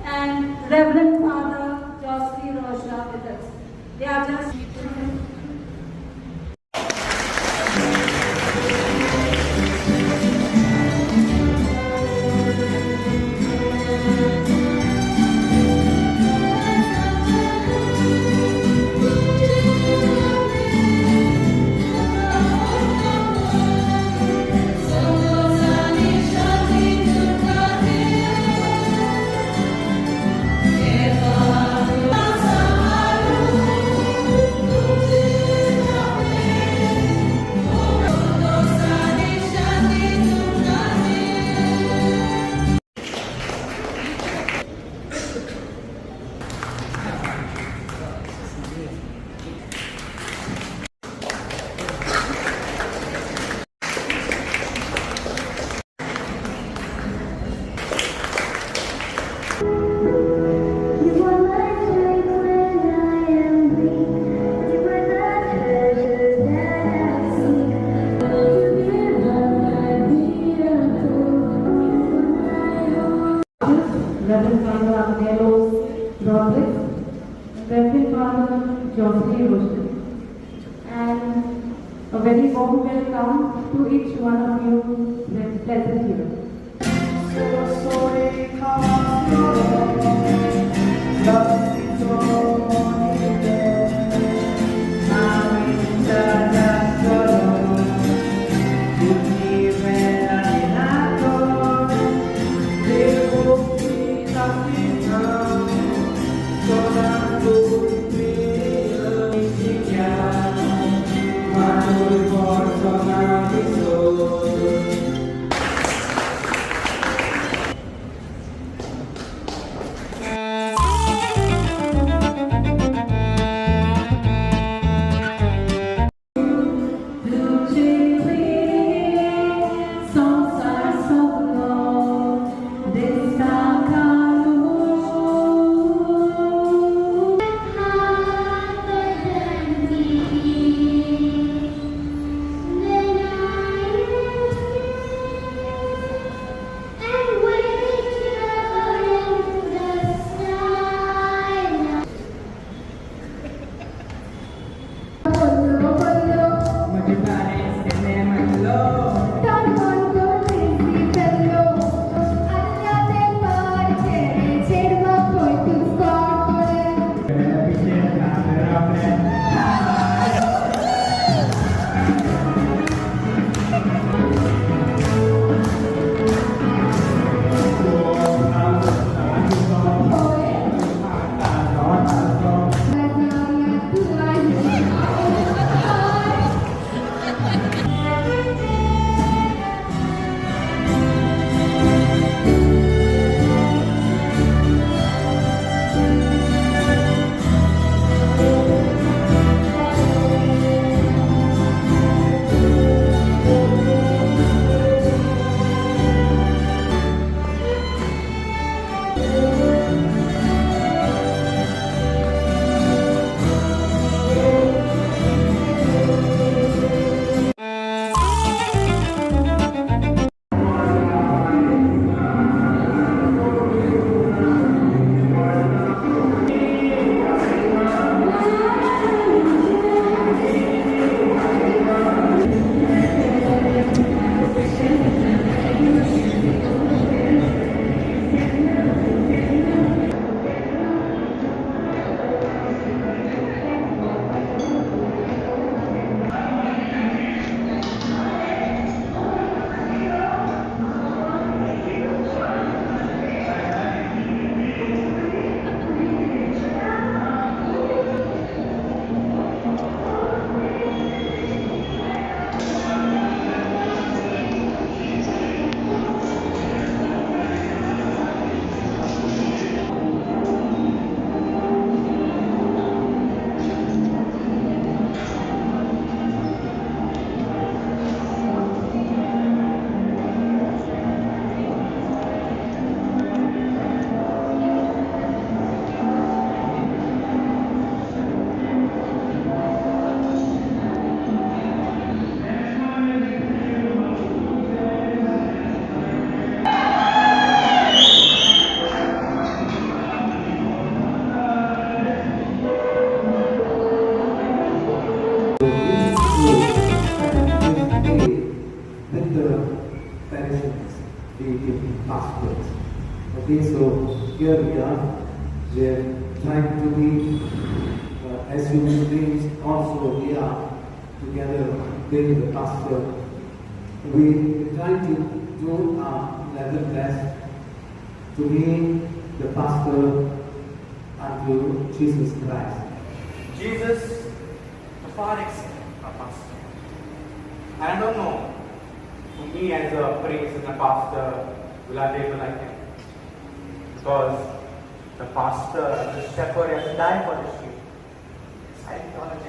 And Reverend Father Joseph Rosha with us. They are just Reverend Father Aquem, Reverend Father Joseph, and a very warm welcome to each one of you present here. the pastors. Okay, so here we are trying to be as human beings. Also, we are together with the pastor. We try to do our level best to be the pastor unto Jesus Christ. Jesus, the far excellent pastor. And I don't know, for me as a priest and a pastor, will I be able like him? Because the pastor, the shepherd has died for the sheep. It's ideology.